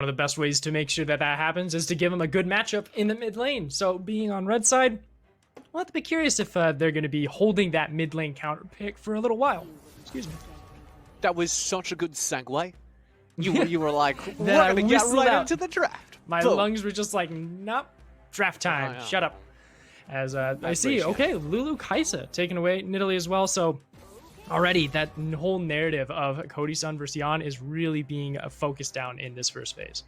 One of the best ways to make sure that that happens is to give them a good matchup in the mid lane. So being on red side, we'll have to be curious if they're going to be holding that mid lane counter pick for a little while. Excuse me. That was such a good segue. You were like, we're Then going to get right into the draft. My Boom. lungs were just like, nope, draft time. yeah. Shut up. As I see, okay, Lulu Kaisa taken away Nidalee as well. So already that whole narrative of Cody Sun versus Yan is really being focused down in this first phase.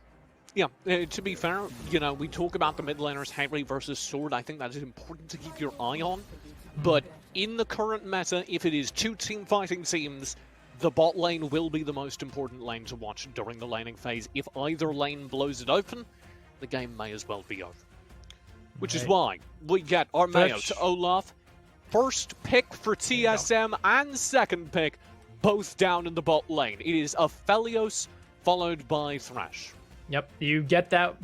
Yeah, to be fair, you know, we talk about the mid laners, Henry versus Sword. I think that is important to keep your eye on. But in the current meta, if it is two team fighting teams, the bot lane will be the most important lane to watch during the laning phase. If either lane blows it open, the game may as well be over. Which is why we get Armeo to Olaf. First pick for TSM and second pick, both down in the bot lane. It is Aphelios followed by Thresh. Yep, you get that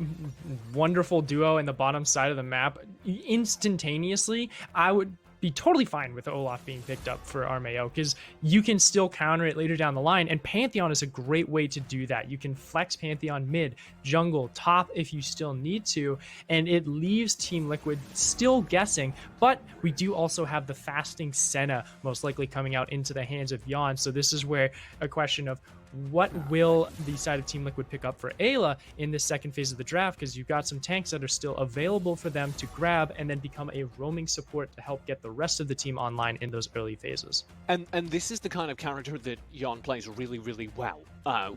wonderful duo in the bottom side of the map instantaneously. I would be totally fine with Olaf being picked up for Armeo because you can still counter it later down the line, and Pantheon is a great way to do that. You can flex Pantheon mid, jungle, top if you still need to, and it leaves Team Liquid still guessing, but we do also have the fasting Senna most likely coming out into the hands of Yan, so this is where a question of what will the side of Team Liquid pick up for Ayla in this second phase of the draft, because you've got some tanks that are still available for them to grab and then become a roaming support to help get the rest of the team online in those early phases. And this is the kind of character that Yan plays really, really well.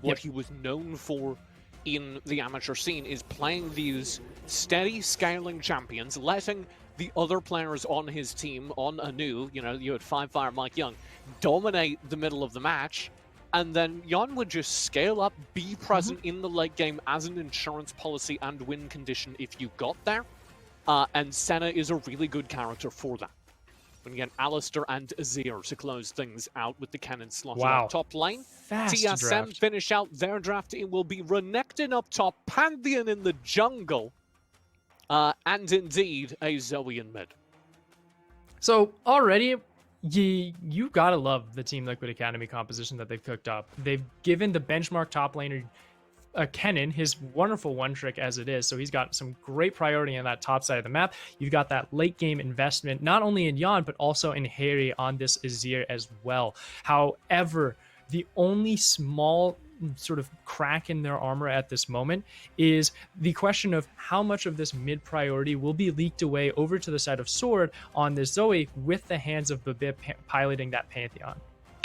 What he was known for in the amateur scene is playing these steady scaling champions, letting the other players on his team, on Anu, you know, you had 5-Fire Mike Young, dominate the middle of the match. And then Yan would just scale up, be present in the late game as an insurance policy and win condition if you got there. And Senna is a really good character for that. When you get Alistair and Azir to close things out with the cannon slotted up top lane. Fast TSM draft. finish out their draft. It will be Renekton up top, Pantheon in the jungle, and indeed a Zoe in mid. So already, you gotta love the Team Liquid Academy composition that they've cooked up. They've given the benchmark top laner Kennen his wonderful one trick as it is, so he's got some great priority on that top side of the map. You've got that late game investment not only in Yan but also in Harry on this Azir as well. However, the only small sort of crack in their armor at this moment is the question of how much of this mid priority will be leaked away over to the side of Sword on this Zoe with the hands of Babib piloting that Pantheon.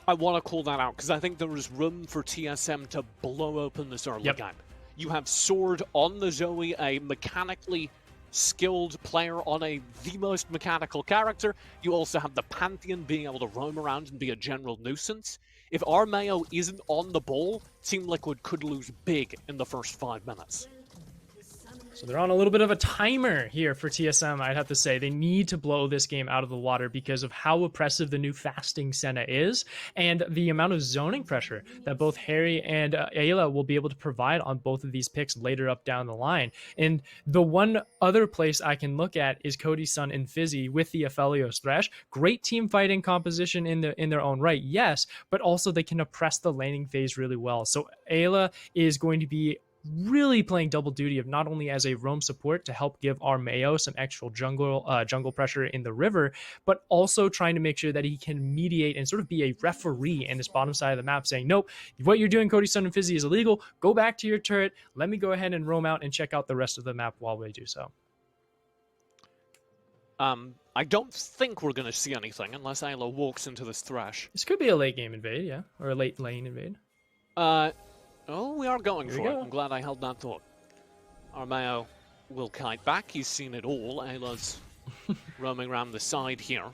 I want to call that out because I think there is room for TSM to blow open this early game. You have Sword on the Zoe, a mechanically skilled player on the most mechanical character. You also have the Pantheon being able to roam around and be a general nuisance. If Armeo isn't on the ball, Team Liquid could lose big in the first 5 minutes. So they're on a little bit of a timer here for TSM, I'd have to say. They need to blow this game out of the water because of how oppressive the new fasting Senna is and the amount of zoning pressure that both Harry and Ayla will be able to provide on both of these picks later up down the line. And the one other place I can look at is Cody Sun and Fizzy with the Aphelios Thresh. Great team fighting composition in their own right, yes, but also they can oppress the laning phase really well. So Ayla is going to be really playing double duty of not only as a roam support to help give Armeo some extra jungle pressure in the river, but also trying to make sure that he can mediate and sort of be a referee in this bottom side of the map saying, nope, what you're doing, Cody Sun and Fizzy, is illegal. Go back to your turret. Let me go ahead and roam out and check out the rest of the map while we do so. I don't think we're going to see anything unless Ayla walks into this Thresh. This could be a late game invade, yeah, or a late lane invade. Oh, we are going for it. I'm glad I held that thought. Armeo will kite back. He's seen it all. Ayla's roaming around the side here.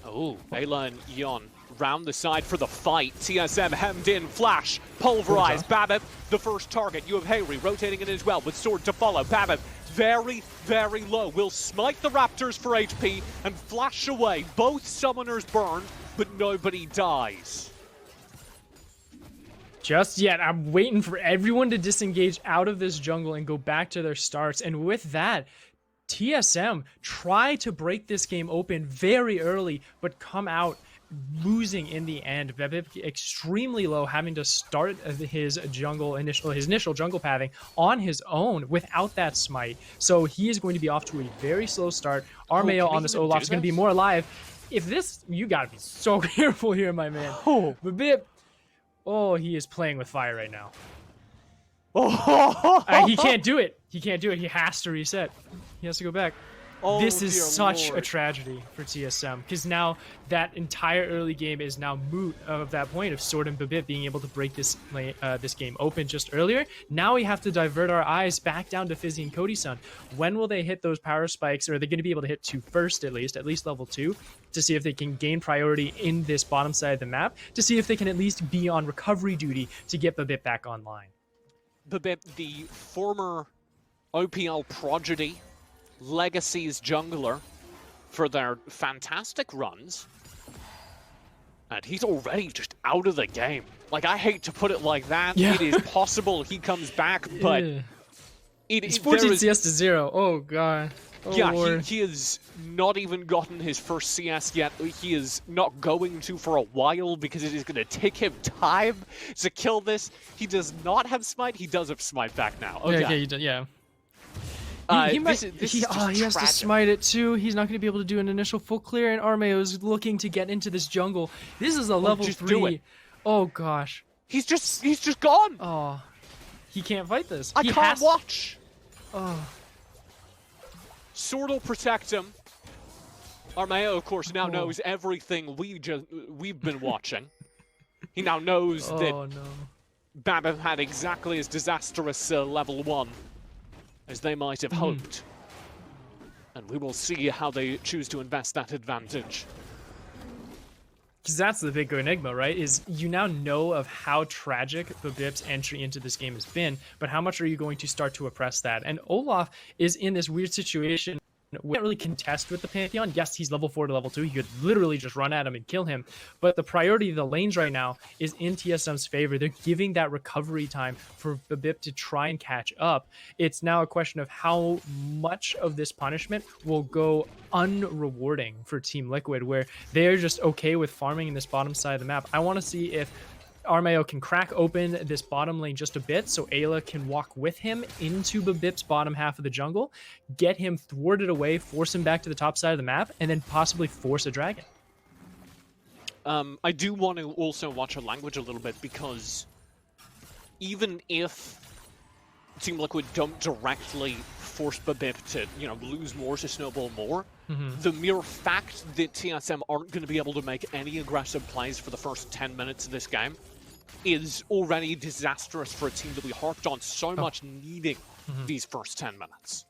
Oh, Ayla and Yon round the side for the fight. TSM hemmed in. Flash. Pulverize. Babib, the first target. You have Harry rotating in as well with Sword to follow. Babib, very, very low. Will smite the Raptors for HP and flash away. Both summoners burned, but nobody dies. Just yet. I'm waiting for everyone to disengage out of this jungle and go back to their starts. And with that, TSM try to break this game open very early, but come out losing in the end. Bebip extremely low, having to start his initial jungle pathing on his own without that smite. So he is going to be off to a very slow start. Armeo on this Olaf is going to be more alive. If this, you got to be so careful here, my man. Oh. Bebip, oh, he is playing with fire right now. Oh. He can't do it. He can't do it. He has to reset. He has to go back. Oh, this is such Lord. a tragedy for TSM, because now that entire early game is now moot of that point of Sword and Bebip being able to break this game open just earlier. Now we have to divert our eyes back down to Fizzy and Cody-san. When will they hit those power spikes? Or are they going to be able to hit 2 first, at least level 2, to see if they can gain priority in this bottom side of the map, to see if they can at least be on recovery duty to get Bebip back online? Bebip, the former OPL prodigy, Legacy's jungler, for their fantastic runs, and he's already just out of the game. Like, I hate to put it like that. Yeah. It is possible he comes back, but it's 14 CS to 0. Oh god. Oh, yeah, Lord. he has not even gotten his first CS yet. He is not going to for a while because it is going to take him time to kill this. He does not have smite. He does have smite back now. Okay. Yeah. He has to smite it too. He's not going to be able to do an initial full clear, and Armeo is looking to get into this jungle. This is a level 3. Oh gosh. He's just gone. Oh, he can't fight this. I can't watch. Oh. Sword will protect him. Armeo, of course, now knows everything we've been watching. He now knows that Bebip had exactly as disastrous level 1 as they might have hoped. And we will see how they choose to invest that advantage. Because that's the big enigma, right? Is you now know of how tragic Bebip's entry into this game has been, but how much are you going to start to oppress that? And Olaf is in this weird situation. We can't really contest with the Pantheon. Yes, he's level 4 to level 2. You could literally just run at him and kill him. But the priority of the lanes right now is in TSM's favor. They're giving that recovery time for Bebip to try and catch up. It's now a question of how much of this punishment will go unrewarding for Team Liquid, where they're just okay with farming in this bottom side of the map. I want to see if Armeo can crack open this bottom lane just a bit so Ayla can walk with him into Bebip's bottom half of the jungle, get him thwarted away, force him back to the top side of the map, and then possibly force a dragon. I do want to also watch her language a little bit, because even if Team Liquid don't directly force Bebip to, lose more, to snowball more, the mere fact that TSM aren't going to be able to make any aggressive plays for the first 10 minutes of this game is already disastrous for a team that we harped on so much needing these first 10 minutes.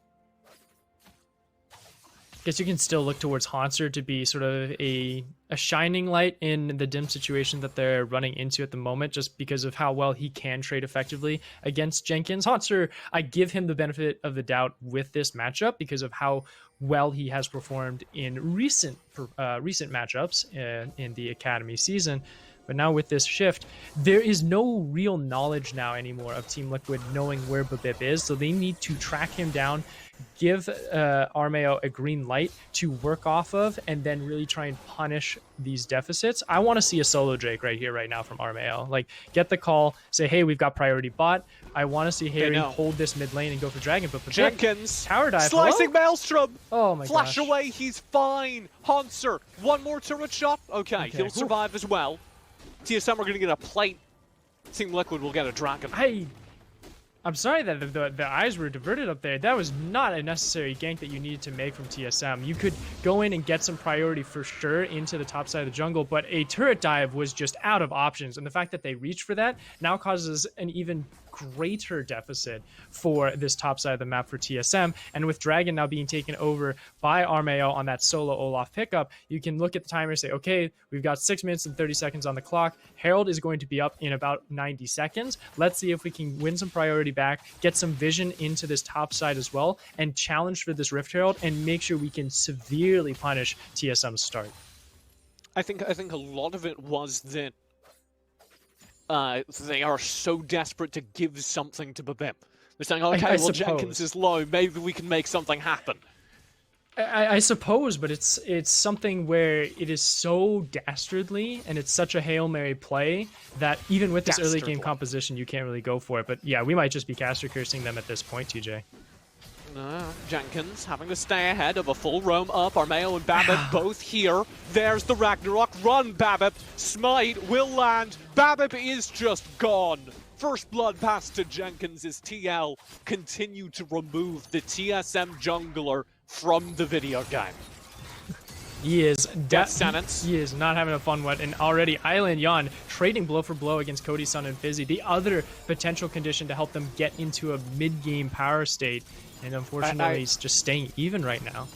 Guess you can still look towards Hanser to be sort of a shining light in the dim situation that they're running into at the moment, just because of how well he can trade effectively against Jenkins. Hanser, I give him the benefit of the doubt with this matchup because of how well he has performed in recent matchups in the Academy season. But now with this shift, there is no real knowledge now anymore of Team Liquid knowing where Bebip is, so they need to track him down, give Armeo a green light to work off of, and then really try and punish these deficits. I want to see a solo Drake right here, right now from Armeo. Like, get the call, say, hey, we've got priority bot. I want to see Harry hold this mid lane and go for Dragon, but Jenkins, tower dive, slicing Maelstrom. Oh my Flash gosh. away, he's fine. Hanser, one more turret shot. Okay, he'll survive as well. TSM are going to get a plate. Team Liquid will get a dragon. I'm sorry that the eyes were diverted up there. That was not a necessary gank that you needed to make from TSM. You could go in and get some priority for sure into the top side of the jungle, but a turret dive was just out of options. And the fact that they reached for that now causes an even greater deficit for this top side of the map for TSM. And with Dragon now being taken over by Armeo on that solo Olaf pickup, you can look at the timer and say, okay, we've got 6 minutes and 30 seconds on the clock. Herald is going to be up in about 90 seconds. Let's see if we can win some priority back, get some vision into this top side as well, and challenge for this Rift Herald and make sure we can severely punish TSM's start. I think a lot of it was that they are so desperate to give something to Bebip. They're saying, okay, well, Jenkins is low. Maybe we can make something happen. I suppose, but it's something where it is so dastardly and it's such a Hail Mary play that even with this early game composition, you can't really go for it. But yeah, we might just be caster cursing them at this point, TJ. Jenkins having to stay ahead of a full roam up. Armeo and Babip both here. There's the Ragnarok. Run, Babip. Smite will land. Babip is just gone. First blood pass to Jenkins as TL continue to remove the TSM jungler from the video game. He is death sentence. He is not having a fun one, and already Island Yon trading blow for blow against Cody Sun and Fizzy, the other potential condition to help them get into a mid-game power state, and unfortunately he's just staying even right now.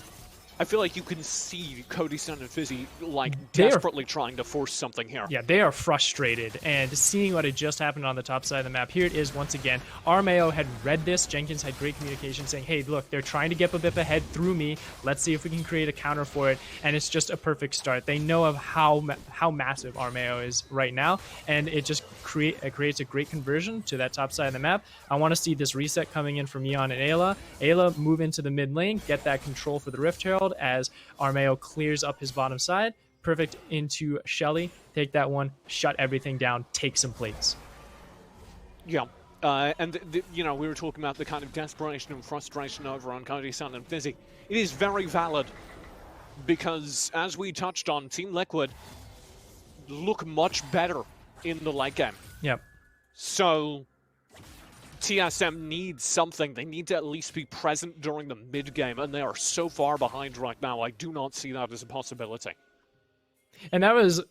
I feel like you can see Cody Sun and Fizzy like desperately trying to force something here. Yeah, they are frustrated, and seeing what had just happened on the top side of the map, here it is once again. Armeo had read this. Jenkins had great communication saying, hey, look, they're trying to get Babip ahead through me. Let's see if we can create a counter for it, and it's just a perfect start. They know of how massive Armeo is right now, and it just creates a great conversion to that top side of the map. I want to see this reset coming in from Yon and Ayla. Ayla move into the mid lane, get that control for the Rift Herald, as Armeo clears up his bottom side. Perfect into Shelly. Take that one, shut everything down, take some plates. Yeah. And, you know, we were talking about the kind of desperation and frustration over on Cody Sun and Fizzy. It is very valid because, as we touched on, Team Liquid look much better in the late game. Yep. So TSM needs something. They need to at least be present during the mid-game, and they are so far behind right now. I do not see that as a possibility. And that was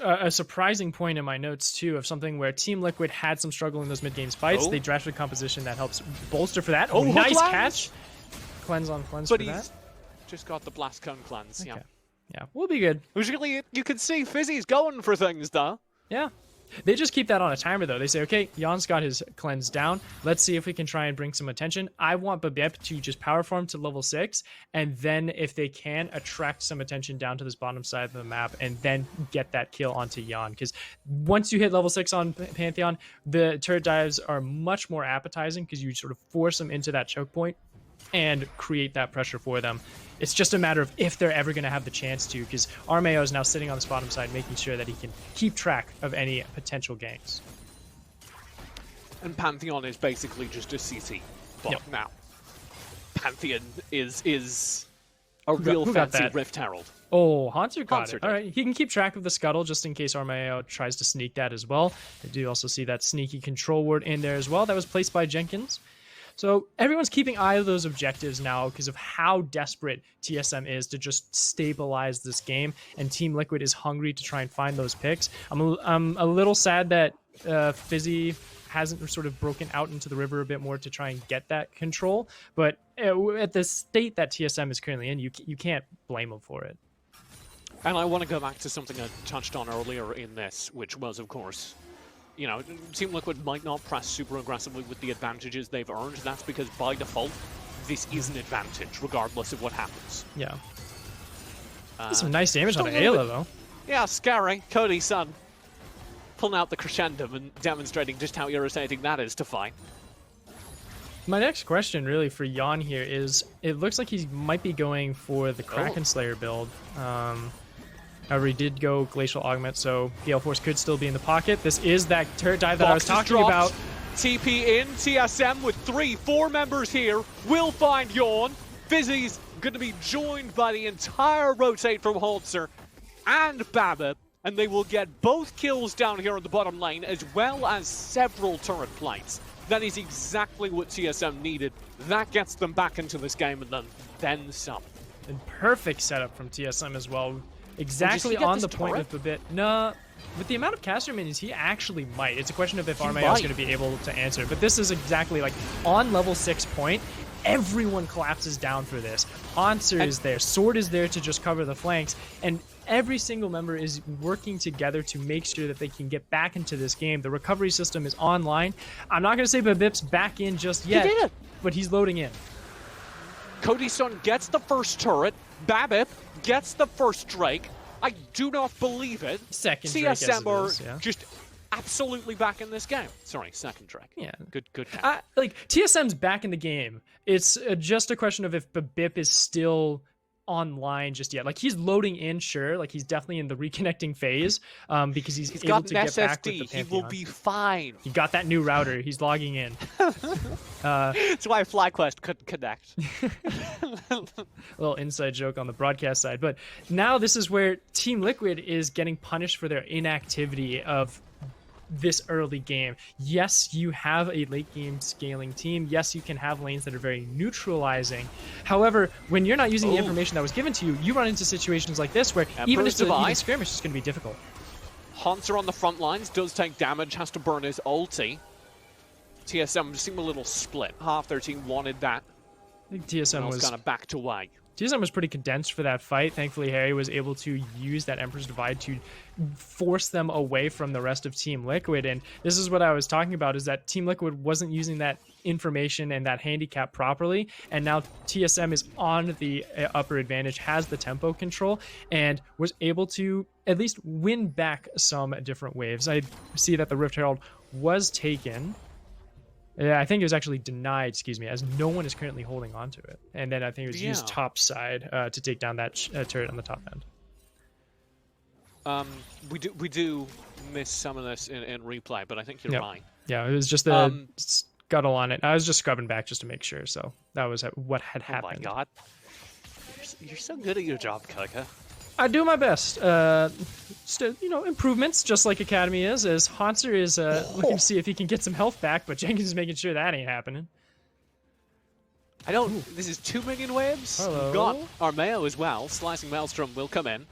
a surprising point in my notes, too, of something where Team Liquid had some struggle in those mid-game fights. They drafted composition that helps bolster for that. Oh, nice catch! Cleanse on cleanse but for that. Just got the Blast Cone cleanse, yeah. Yeah, we'll be good. Usually, you can see Fizzy's going for things, though. Yeah. They just keep that on a timer, though. They say, okay, Jan's got his cleanse down. Let's see if we can try and bring some attention. I want Babip to just power farm to level 6, and then, if they can, attract some attention down to this bottom side of the map, and then get that kill onto Jan. Because once you hit level 6 on Pantheon, the turret dives are much more appetizing, because you sort of force them into that choke point and create that pressure for them. It's just a matter of if they're ever going to have the chance to, because Armeo is now sitting on this bottom side, making sure that he can keep track of any potential ganks. And Pantheon is basically just a CC bot now. Pantheon is a real fancy Rift Herald. Oh, Haunter got it. All right, he can keep track of the scuttle just in case Armeo tries to sneak that as well. I do also see that sneaky control ward in there as well. That was placed by Jenkins. So everyone's keeping eye on those objectives now because of how desperate TSM is to just stabilize this game, and Team Liquid is hungry to try and find those picks. I'm a little sad that Fizzy hasn't sort of broken out into the river a bit more to try and get that control, but at the state that TSM is currently in, you can't blame him for it. And I want to go back to something I touched on earlier in this, which was, of course, you know, Team Liquid might not press super aggressively with the advantages they've earned. That's because, by default, this is an advantage, regardless of what happens. Yeah. Some nice damage on Ayla, though. Yeah, scary. Cody Sun pulling out the crescendo and demonstrating just how irritating that is to fight. My next question, really, for Jan here is, it looks like he might be going for the Kraken Slayer build. However, he did go Glacial Augment, so Gale Force could still be in the pocket. This is that turret dive that I was talking about. TP in, TSM with 3-4 members here. Will find Yawn. Fizzy's going to be joined by the entire rotate from Holzer and Babip, and they will get both kills down here in the bottom lane, as well as several turret plates. That is exactly what TSM needed. That gets them back into this game, and then some. And perfect setup from TSM as well. Exactly on the point of a bit. No, with the amount of caster minions, he actually might. It's a question of if Armeo is going to be able to answer. But this is exactly like on level 6 point. Everyone collapses down for this. Haunter is there. Sword is there to just cover the flanks. And every single member is working together to make sure that they can get back into this game. The recovery system is online. I'm not going to say Babip's back in just yet, but he's loading in. Cody Sun gets the first turret. Babip gets the first Drake. I do not believe it. Second Drake, TSM are just absolutely back in this game. Sorry, second Drake. Yeah. Good. Like, TSM's back in the game. It's just a question of if Babip is still online just yet. Like, he's loading in, sure. Like, he's definitely in the reconnecting phase because he's able got to an get back with the SSD. He Pantheon. will be fine. He got that new router. He's logging in. That's why FlyQuest couldn't connect. Little inside joke on the broadcast side. But now this is where Team Liquid is getting punished for their inactivity of this early game. Yes, you have a late game scaling team. Yes, you can have lanes that are very neutralizing. However, when you're not using the information that was given to you, you run into situations like this where even if the even skirmish is going to be difficult. Hunter on the front lines does take damage, has to burn his ulti. TSM seem a little split. Half their team wanted that. I think TSM was kind of backed away. TSM was pretty condensed for that fight. Thankfully, Harry was able to use that Emperor's Divide to force them away from the rest of Team Liquid. And this is what I was talking about, is that Team Liquid wasn't using that information and that handicap properly. And now TSM is on the upper advantage, has the tempo control, and was able to at least win back some different waves. I see that the Rift Herald was taken. Yeah, I think it was actually denied, excuse me, as no one is currently holding on to it. And then I think it was used top side to take down that turret on the top end. We do miss some of this in replay, but I think you're right. Yeah, it was just the scuttle on it. I was just scrubbing back just to make sure, so that was what had happened. Oh my god. You're so good at your job, Kaka. I do my best. Still, improvements, just like Academy is, as Hanser is looking to see if he can get some health back, but Jenkins is making sure that ain't happening. This is 2 million waves. Hello. We've got Armeo as well. Slicing Maelstrom will come in.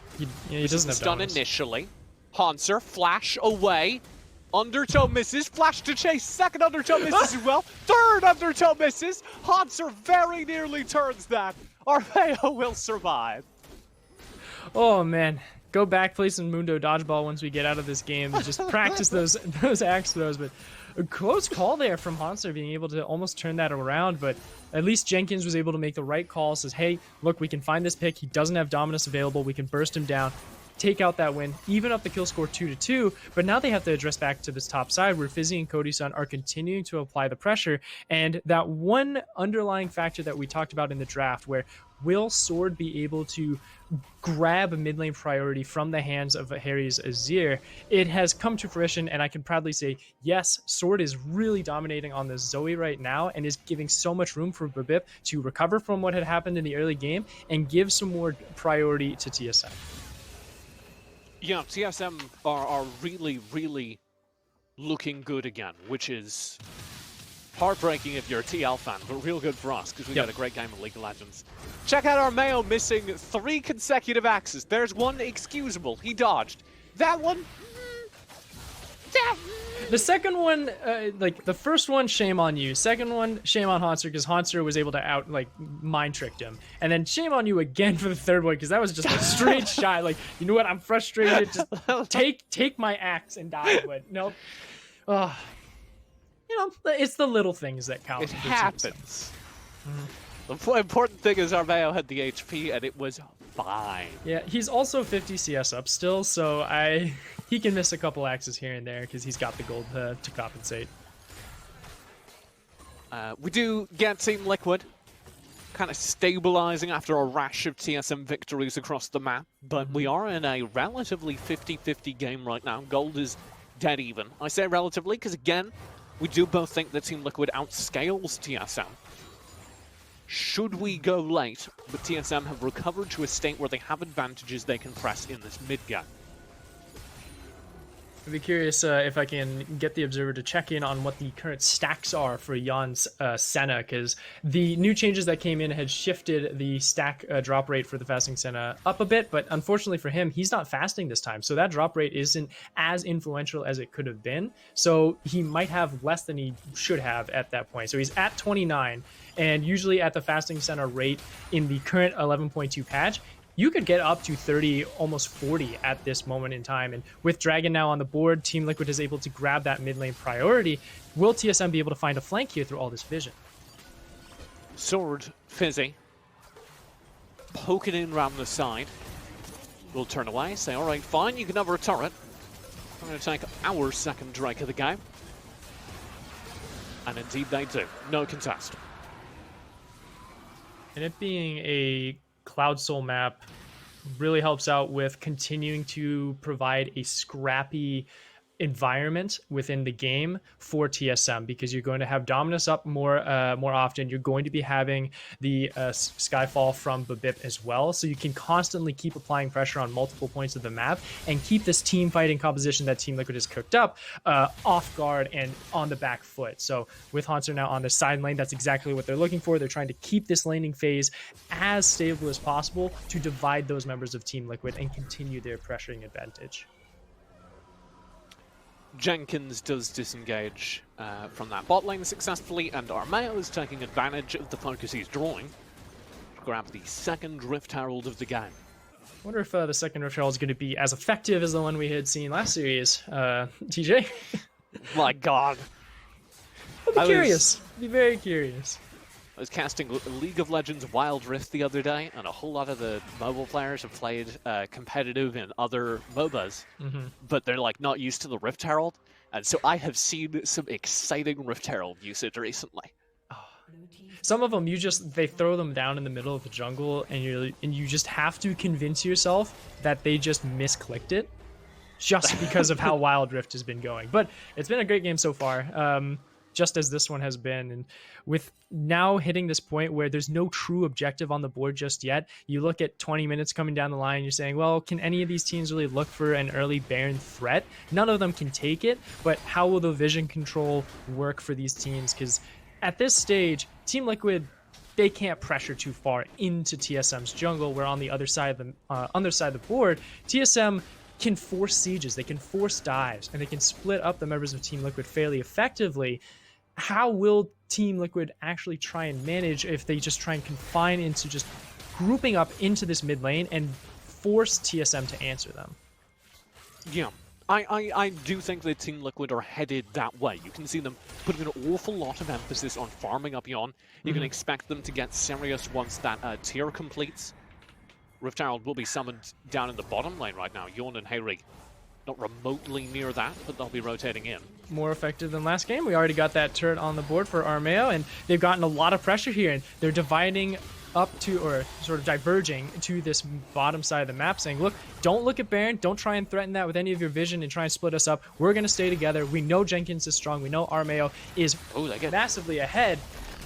He doesn't have stun dominance. initially. Hanser, flash away. Undertow misses. Flash to chase. Second undertow misses as well. Third undertow misses. Hanser very nearly turns that. Armeo will survive. Oh man, go back, play some Mundo Dodgeball once we get out of this game and just practice those axe throws. But a close call there from Hanser, being able to almost turn that around. But at least Jenkins was able to make the right call. Says, hey, look, we can find this pick. He doesn't have dominance available. We can burst him down, take out that win, even up the kill score 2-2. But now they have to address back to this top side where Fizzy and Cody Sun are continuing to apply the pressure. And that one underlying factor that we talked about in the draft, where will Sword be able to grab a mid lane priority from the hands of Harry's Azir? It has come to fruition, and I can proudly say, yes, Sword is really dominating on this Zoe right now and is giving so much room for Babip to recover from what had happened in the early game and give some more priority to TSM. Yeah, TSM are really, really looking good again, which is heartbreaking if you're a TL fan, but real good for us because we got a great game of League of Legends. Check out Armeo missing 3 consecutive axes. There's one excusable. He dodged. That one... The second one, the first one, shame on you. Second one, shame on Hanser, because Hanser was able to mind tricked him. And then shame on you again for the third one, because that was just a straight shot. Like, you know what, I'm frustrated, just take my axe and die. But nope. It's the little things that count. It happens. The important thing is Armeo had the HP, and it was fine. Yeah, he's also 50 CS up still, so he can miss a couple axes here and there because he's got the gold to compensate. We do get Team Liquid kind of stabilizing after a rash of TSM victories across the map, but we are in a relatively 50-50 game right now. Gold is dead even. I say relatively because, again, we do both think that Team Liquid outscales TSM. Should we go late, but TSM have recovered to a state where they have advantages they can press in this mid-game. I'd be curious if I can get the observer to check in on what the current stacks are for Jan's Senna, because the new changes that came in had shifted the stack drop rate for the fasting Senna up a bit, but unfortunately for him, he's not fasting this time, so that drop rate isn't as influential as it could have been, so he might have less than he should have at that point. So he's at 29, and usually at the fasting Senna rate in the current 11.2 patch, you could get up to 30, almost 40 at this moment in time. And with Dragon now on the board, Team Liquid is able to grab that mid lane priority. Will TSM be able to find a flank here through all this vision? Sword, Fizzy, poking in around the side. We'll turn away, say, all right, fine, you can have a turret. I'm going to take our second Drake of the game. And indeed they do. No contest. And it being a Cloud Soul map really helps out with continuing to provide a scrappy environment within the game for TSM, because you're going to have Dominus up more often. You're going to be having the Skyfall from Babip as well, so you can constantly keep applying pressure on multiple points of the map and keep this team fighting composition that Team Liquid has cooked up off guard and on the back foot. So with Haunter now on the side lane, that's exactly what they're looking for. They're trying to keep this laning phase as stable as possible to divide those members of Team Liquid and continue their pressuring advantage. Jenkins does disengage from that bot lane successfully, and Armeo is taking advantage of the focus he's drawing to grab the second Rift Herald of the game. I wonder if the second Rift Herald is going to be as effective as the one we had seen last series. TJ? My god. I'll be curious. Be very curious. I was casting League of Legends Wild Rift the other day, and a whole lot of the mobile players have played competitive in other MOBAs, but they're like not used to the Rift Herald, and so I have seen some exciting Rift Herald usage recently. Some of them, they throw them down in the middle of the jungle, and you just have to convince yourself that they just misclicked it, just because of how Wild Rift has been going. But it's been a great game so far. Just as this one has been, and with now hitting this point where there's no true objective on the board just yet, you look at 20 minutes coming down the line, you're saying, well, can any of these teams really look for an early Baron threat? None of them can take it, but how will the vision control work for these teams? Because at this stage, Team Liquid, they can't pressure too far into TSM's jungle, where on the other side of the board, TSM can force sieges, they can force dives, and they can split up the members of Team Liquid fairly effectively. How will Team Liquid actually try and manage if they just try and confine into just grouping up into this mid lane and force TSM to answer them? Yeah, I do think that Team Liquid are headed that way. You can see them putting an awful lot of emphasis on farming up Yon. You can expect them to get serious once that tier completes. Rift Herald will be summoned down in the bottom lane right now. Yon and Hayrig not remotely near that, but they'll be rotating in. More effective than last game. We already got that turret on the board for Armeo, and they've gotten a lot of pressure here, and they're dividing up to, or sort of diverging to this bottom side of the map, saying, look, don't look at Baron, don't try and threaten that with any of your vision and try and split us up. We're going to stay together. We know Jenkins is strong. We know Armeo is massively ahead.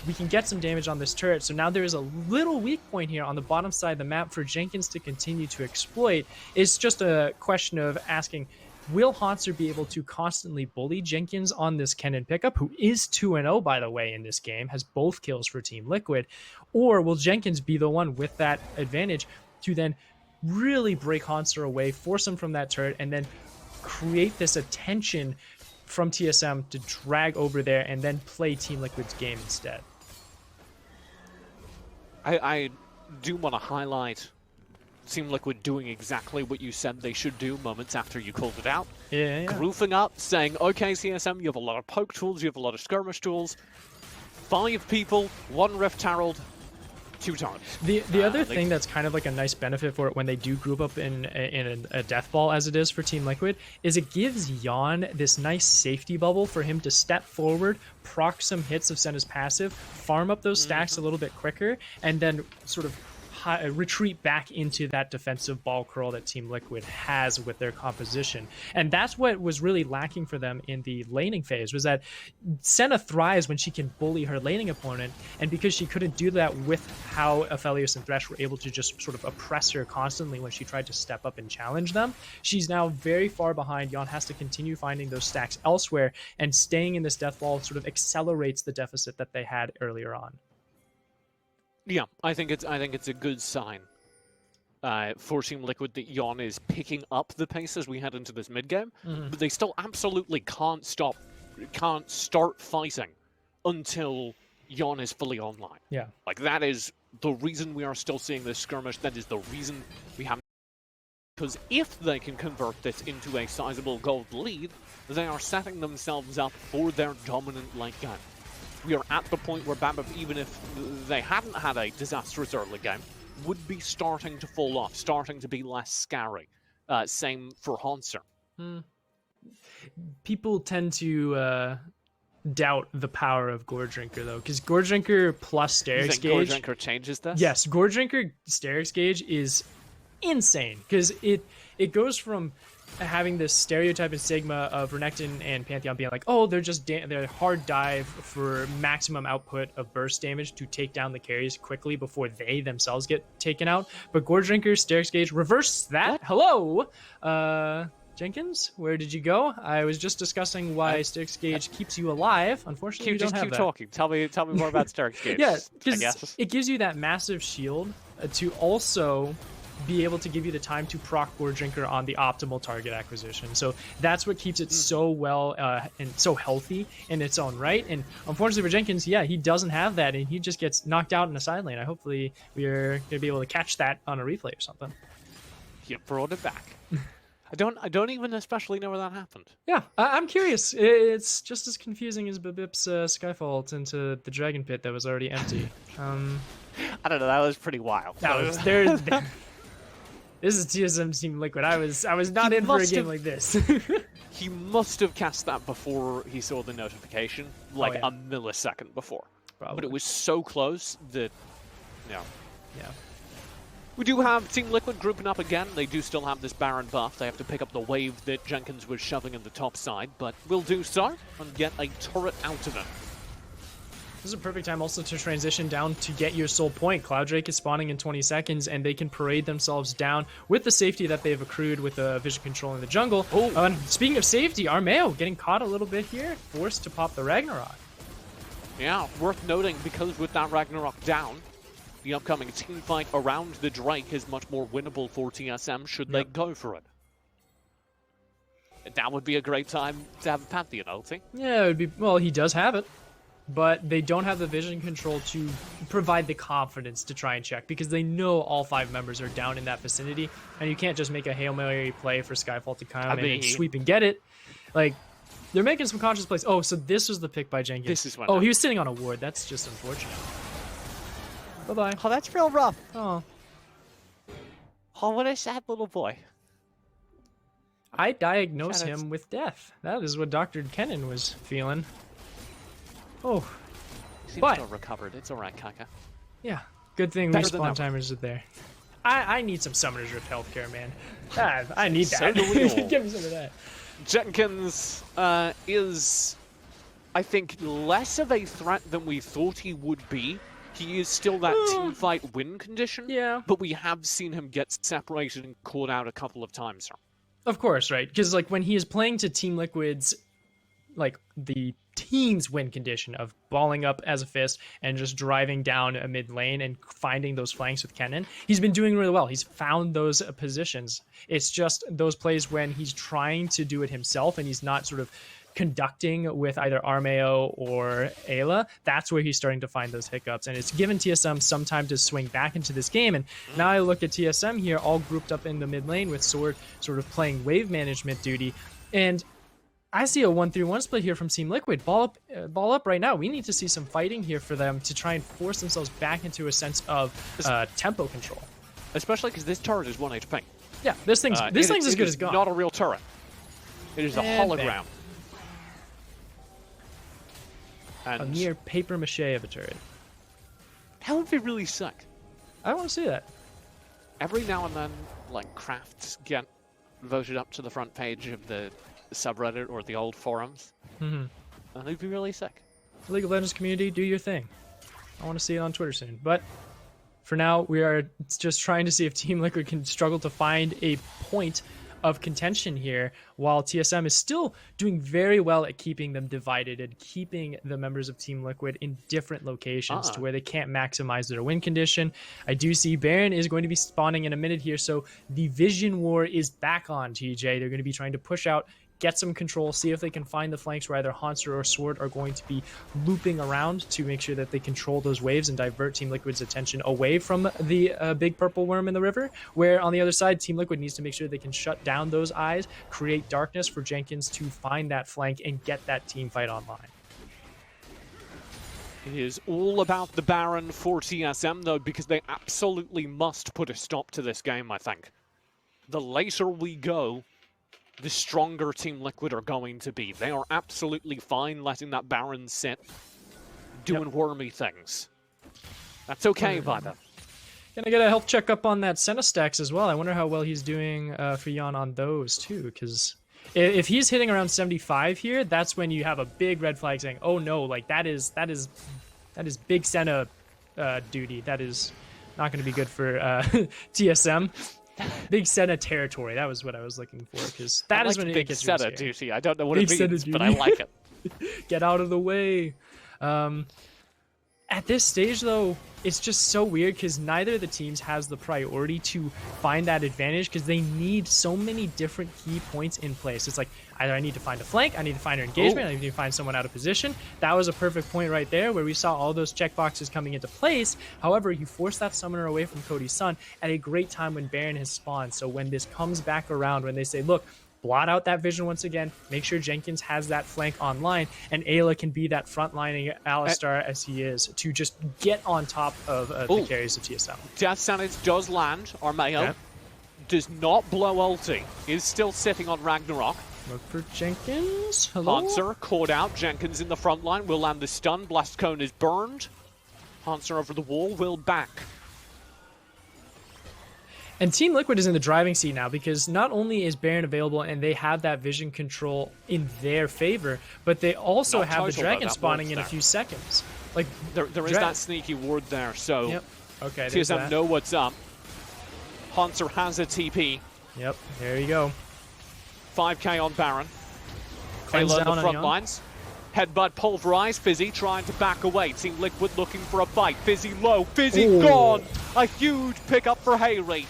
We can get some damage on this turret. So now there is a little weak point here on the bottom side of the map for Jenkins to continue to exploit. It's just a question of asking, will Haunter be able to constantly bully Jenkins on this Kennen pickup, who is 2-0, by the way, in this game, has both kills for Team Liquid, or will Jenkins be the one with that advantage to then really break Haunter away, force him from that turret, and then create this attention from TSM to drag over there and then play Team Liquid's game instead? I do want to highlight Team Liquid doing exactly what you said they should do moments after you called it out. Yeah. Grouping up, saying, okay, TSM, you have a lot of poke tools, you have a lot of skirmish tools. 5 people, 1 Rift Herald, 2 times. The other thing that's kind of like a nice benefit for it when they do group up in a death ball, as it is for Team Liquid, is it gives Yon this nice safety bubble for him to step forward, proc some hits of Senna's passive, farm up those stacks a little bit quicker, and then sort of retreat back into that defensive ball curl that Team Liquid has with their composition. And that's what was really lacking for them in the laning phase, was that Senna thrives when she can bully her laning opponent, and because she couldn't do that with how Aphelios and Thresh were able to just sort of oppress her constantly when she tried to step up and challenge them, she's now very far behind. Yon has to continue finding those stacks elsewhere, and staying in this death ball sort of accelerates the deficit that they had earlier on. Yeah, I think it's a good sign for Team Liquid that Yon is picking up the pace as we head into this mid game, but they still absolutely can't start fighting until Yon is fully online. Yeah, like that is the reason we are still seeing this skirmish. That is the reason we have. Because if they can convert this into a sizable gold lead, they are setting themselves up for their dominant late game. We are at the point where Bambam, even if they hadn't had a disastrous early game, would be starting to fall off, starting to be less scary. Same for Haunter. People tend to doubt the power of Gore Drinker though, because Gore Drinker plus You Sterix think Gore Gauge. Drinker changes this? Yes, Gore Drinker Sterix Gauge is insane because it goes from having this stereotype in Sigma of Renekton and Pantheon being like, oh, they're just they're hard dive for maximum output of burst damage to take down the carries quickly before they themselves get taken out. But Gore Drinker Sterix Gauge reverse that. What? Hello, Jenkins, where did you go? I was just discussing why Sterix Gauge keeps you alive. Unfortunately, you don't just have keep that. talking. Tell me more about Sterix Gauge. Yeah, I because guess. it gives you that massive shield to also be able to give you the time to proc Gore Drinker on the optimal target acquisition. So that's what keeps it so well and so healthy in its own right. And unfortunately for Jenkins, yeah, he doesn't have that, and he just gets knocked out in a side lane. Hopefully we're going to be able to catch that on a replay or something. You brought it back. I don't even especially know where that happened. Yeah, I'm curious. It's just as confusing as Bibip's Skyfall into the Dragon Pit that was already empty. I don't know. That was pretty wild. This is TSM Team Liquid. I was not in for a game like this. He must have cast that before he saw the notification, like a millisecond before. Probably. But it was so close that, Yeah. We do have Team Liquid grouping up again. They do still have this Baron buff. They have to pick up the wave that Jenkins was shoving in the top side, but will do so and get a turret out of it. This is a perfect time also to transition down to get your soul point. Cloud Drake is spawning in 20 seconds, and they can parade themselves down with the safety that they've accrued with vision control in the jungle. And speaking of safety, Armeo getting caught a little bit here, forced to pop the Ragnarok. Yeah, worth noting because with that Ragnarok down, the upcoming team fight around the Drake is much more winnable for TSM should they go for it. That would be a great time to have a Pantheon ulti. Yeah, it would be. Well, he does have it, but they don't have the vision control to provide the confidence to try and check because they know all 5 members are down in that vicinity, and you can't just make a Hail Mary play for Skyfall to come in and sweep and get it. Like, they're making some conscious plays. Oh, so this was the pick by Jenkins. This is what he was sitting on a ward. That's just unfortunate. Bye-bye. Oh, that's real rough. Oh. Oh, what a sad little boy. I diagnose him with death. That is what Dr. Kennan was feeling. Oh. Seems to have recovered. It's alright, Kaka. Yeah. Good thing respawn timers are there. I need some Summoner's Rift healthcare, man. I need that. So do we all. Give me some of that. Jenkins is, I think, less of a threat than we thought he would be. He is still that team fight win condition, but we have seen him get separated and caught out a couple of times. Of course, right? Because like when he is playing to Team Liquid's, like the team's win condition of balling up as a fist and just driving down a mid lane and finding those flanks with Kennen, he's been doing really well. He's found those positions. It's just those plays when he's trying to do it himself and he's not sort of conducting with either Armeo or Ayla, that's where he's starting to find those hiccups. And it's given TSM some time to swing back into this game. And now I look at TSM here, all grouped up in the mid lane with Sword sort of playing wave management duty. And I see a 1-3-1 split here from Team Liquid. Ball up right now. We need to see some fighting here for them to try and force themselves back into a sense of tempo control. Especially because this turret is 1 HP. Yeah, this thing's as good as gone. Not a real turret. It is a hologram. And a mere paper mache of a turret. That would be really sick. I want to see that. Every now and then, like, crafts get voted up to the front page of the subreddit or the old forums. And it'd be really sick. The League of Legends community, do your thing. I want to see it on Twitter soon. But for now, we are just trying to see if Team Liquid can struggle to find a point of contention here, while TSM is still doing very well at keeping them divided and keeping the members of Team Liquid in different locations to where they can't maximize their win condition. I do see Baron is going to be spawning in a minute here, so the Vision War is back on, TJ. They're going to be trying to push out, get some control, see if they can find the flanks where either Haunter or Sword are going to be looping around to make sure that they control those waves and divert Team Liquid's attention away from the big purple worm in the river, where on the other side, Team Liquid needs to make sure they can shut down those eyes, create darkness for Jenkins to find that flank and get that team fight online. It is all about the Baron for TSM, though, because they absolutely must put a stop to this game, I think. The later we go, the stronger Team Liquid are going to be. They are absolutely fine letting that Baron sit, doing wormy things. That's okay by them. Gonna get a health check up on that Senna stacks as well. I wonder how well he's doing for Jan on those too, because if he's hitting around 75 here, that's when you have a big red flag saying, "Oh no, like that is big Senna duty. That is not going to be good for TSM." Big Senna territory. That was what I was looking for, because that is when it gets Senna really scary. duty. I don't know what it means, but I like it. Get out of the way. At this stage, though, it's just so weird because neither of the teams has the priority to find that advantage, because they need so many different key points in place. It's like, either I need to find a flank, I need to find an engagement, I need to find someone out of position. That was a perfect point right there where we saw all those checkboxes coming into place. However, you force that summoner away from Cody's Sun at a great time when Baron has spawned. So when this comes back around, when they say, look, blot out that vision once again, make sure Jenkins has that flank online, and Ayla can be that frontlining Alistar as he is, to just get on top of the carries of TSM. Death Sentence does land. Armeo does not blow ulti. Is still sitting on Ragnarok. Look for Jenkins. Hello? Hanser caught out. Jenkins in the front line will land the stun. Blast Cone is burned. Hanser over the wall, will back. And Team Liquid is in the driving seat now, because not only is Baron available and they have that vision control in their favor, but they also have the dragon spawning in a few seconds. Like there is that sneaky ward there, so okay, TSM know what's up. Hanser has a TP. Yep, there you go. 5k on Baron. Cleanse Ayla down in the front lines. Headbutt pulverized. Fizzy trying to back away. Team Liquid looking for a fight. Fizzy low. Fizzy gone. A huge pickup for Haley.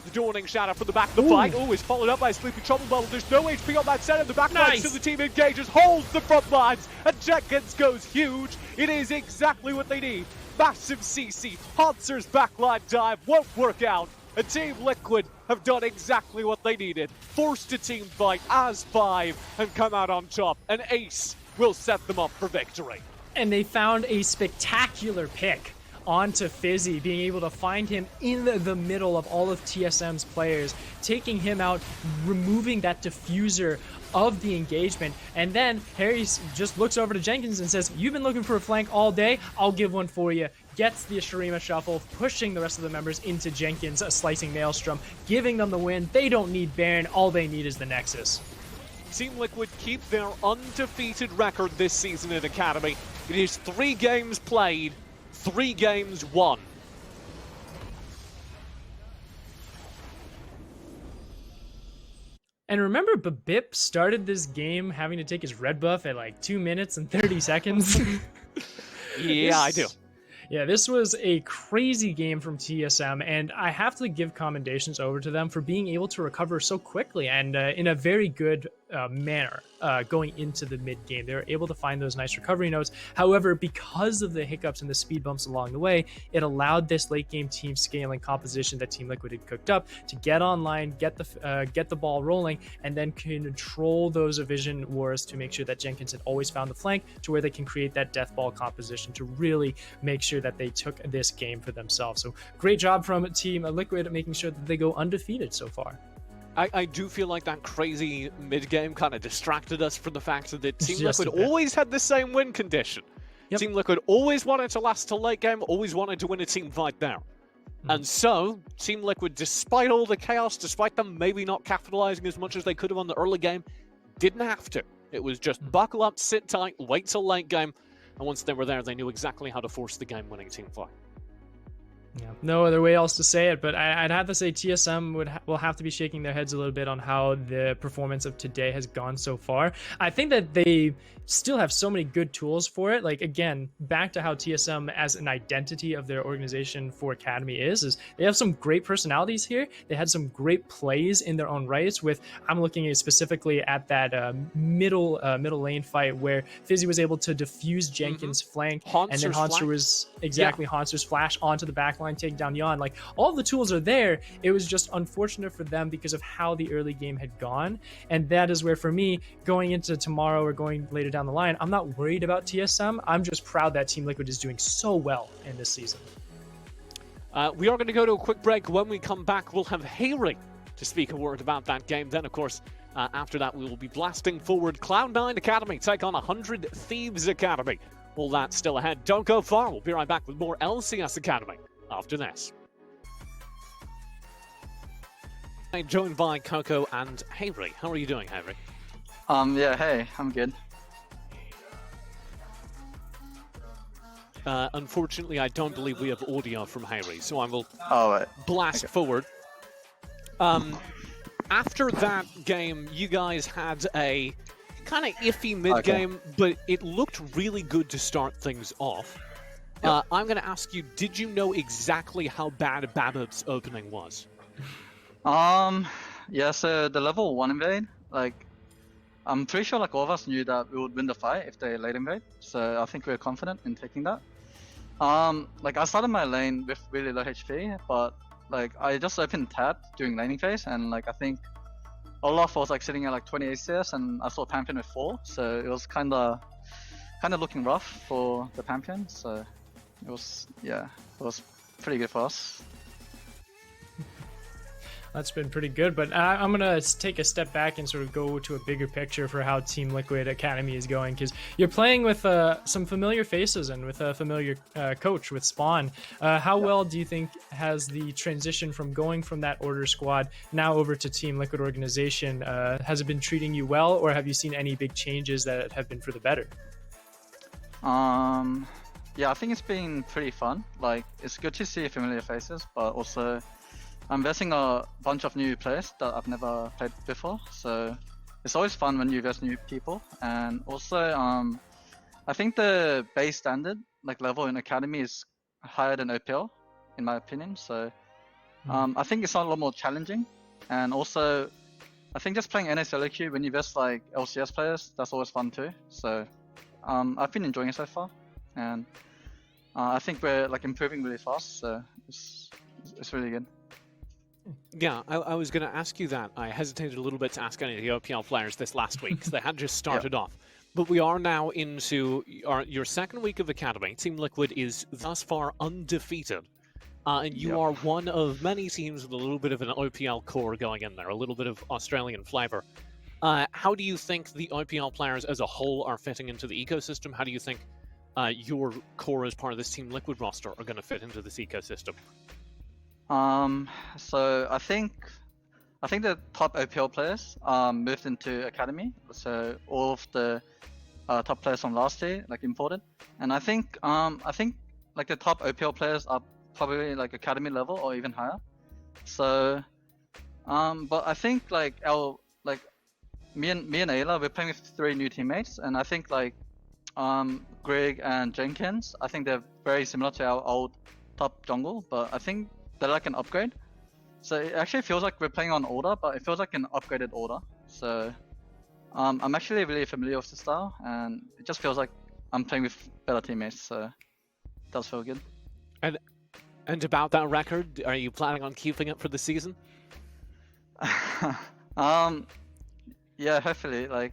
The Dawning Shadow from the back of the fight. Oh, is followed up by a Sleepy Trouble Bubble. There's no HP on that center. The back line, so the team engages, holds the front lines, and Jenkins goes huge. It is exactly what they need. Massive CC. Hanser's backline dive won't work out. And Team Liquid have done exactly what they needed. Forced a team fight as 5 and come out on top. An ace will set them up for victory. And they found a spectacular pick onto Fizzy, being able to find him in the middle of all of TSM's players, taking him out, removing that diffuser of the engagement. And then Harry just looks over to Jenkins and says, "You've been looking for a flank all day, I'll give one for you." Gets the Shurima shuffle, pushing the rest of the members into Jenkins, a slicing Maelstrom, giving them the win. They don't need Baron, all they need is the Nexus. Team Liquid keep their undefeated record this season in Academy. It is 3 games played, 3 games won. And remember, Babip started this game having to take his red buff at like 2 minutes and 30 seconds? Yeah, I do. Yeah, this was a crazy game from TSM, and I have to give commendations over to them for being able to recover so quickly and in a very good manner going into the mid game. They were able to find those nice recovery notes. However, because of the hiccups and the speed bumps along the way, it allowed this late game team scaling composition that Team Liquid had cooked up to get online, get the ball rolling, and then control those vision wars to make sure that Jenkins had always found the flank to where they can create that death ball composition to really make sure that they took this game for themselves. So great job from Team Liquid making sure that they go undefeated so far. I do feel like that crazy mid-game kind of distracted us from the fact that Team Liquid always had the same win condition. Yep. Team Liquid always wanted to last till late game, always wanted to win a team fight there. And so, Team Liquid, despite all the chaos, despite them maybe not capitalizing as much as they could have on the early game, didn't have to. It was just buckle up, sit tight, wait till late game, and once they were there, they knew exactly how to force the game-winning team fight. Yeah, no other way else to say it, but I'd have to say TSM will have to be shaking their heads a little bit on how the performance of today has gone so far. I think that they still have so many good tools for it. Like, again, back to how TSM as an identity of their organization for Academy is they have some great personalities here. They had some great plays in their own rights with, I'm looking at specifically at that middle lane fight where Fizzy was able to diffuse Jenkins' flank, and then Hanser was Hanser's flash onto the back line, taking down Jan. Like, all the tools are there. It was just unfortunate for them because of how the early game had gone. And that is where, for me, going into tomorrow or going later down the line, I'm not worried about TSM. I'm just proud that Team Liquid is doing so well in this season. We are going to go to a quick break. When we come back, we'll have Haley to speak a word about that game. Then, of course, After that, we will be blasting forward. Cloud9 Academy take on 100 Thieves Academy. All that still ahead. Don't go far. We'll be right back with more LCS Academy after this. I'm joined by Coco and Hayri. How are you doing, Hayri? Yeah, hey, I'm good. Unfortunately, I don't believe we have audio from Hayri, so I will Oh, right. blast forward. After that game, you guys had a kind of iffy mid-game, but it looked really good to start things off. Yep. I'm going to ask you, did you know exactly how bad Babip's opening was? Yeah, so the level 1 invade, like, I'm pretty sure like all of us knew that we would win the fight if they late invade, so I think we're confident in taking that. Like I started my lane with really low HP, but like I just opened tab during laning phase, and like I think Olaf was like sitting at like 20 ACS, and I saw Pantheon with 4, so it was kind of looking rough for the Pantheon. So it was pretty good for us. That's been pretty good, but I'm going to take a step back and sort of go to a bigger picture for how Team Liquid Academy is going, because you're playing with some familiar faces and with a familiar coach with Spawn. How well do you think has the transition from going from that Order squad now over to Team Liquid Organization, has it been treating you well, or have you seen any big changes that have been for the better? Yeah, I think it's been pretty fun. Like, it's good to see familiar faces, but also I'm versing a bunch of new players that I've never played before, so it's always fun when you verse new people. And also, I think the base standard like level in Academy is higher than OPL, in my opinion. So I think it's a lot more challenging. And also, I think just playing NSLQ when you verse like LCS players, that's always fun too. So I've been enjoying it so far, and I think we're like improving really fast. So it's really good. Yeah, I was going to ask you that. I hesitated a little bit to ask any of the OPL players this last week because they had just started off. But we are now into your second week of Academy. Team Liquid is thus far undefeated. And you are one of many teams with a little bit of an OPL core going in there, a little bit of Australian flavor. How do you think the OPL players as a whole are fitting into the ecosystem? How do you think your core as part of this Team Liquid roster are going to fit into this ecosystem? So I think the top OPL players moved into Academy. So all of the top players from last year like imported, and I think like the top OPL players are probably like Academy level or even higher. So but I think like me and Ayla, we're playing with 3 new teammates, and I think like Greg and Jenkins, I think they're very similar to our old top jungle, but I think they're like an upgrade. So it actually feels like we're playing on Order, but it feels like an upgraded Order. So I'm actually really familiar with the style, and it just feels like I'm playing with better teammates, so it does feel good. And about that record, are you planning on keeping it for the season? Yeah, hopefully. Like,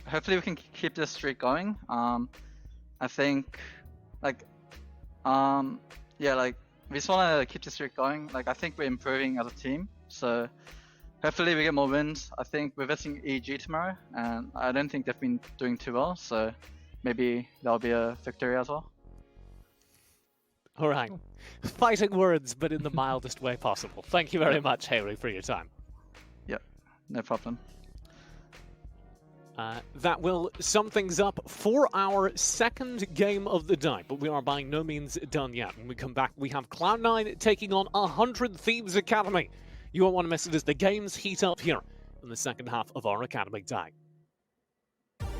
hopefully we can keep this streak going. I think, like, yeah, like, we just want to keep this streak going. Like, I think we're improving as a team, so hopefully we get more wins. I think we're versing EG tomorrow, and I don't think they've been doing too well, so maybe that'll be a victory as well. All right. Fighting words, but in the mildest way possible. Thank you very much, Hayri, for your time. Yep, no problem. That will sum things up for our second game of the day, but we are by no means done yet. When we come back, we have Cloud9 taking on 100 Thieves Academy. You won't want to miss it as the games heat up here in the second half of our Academy day.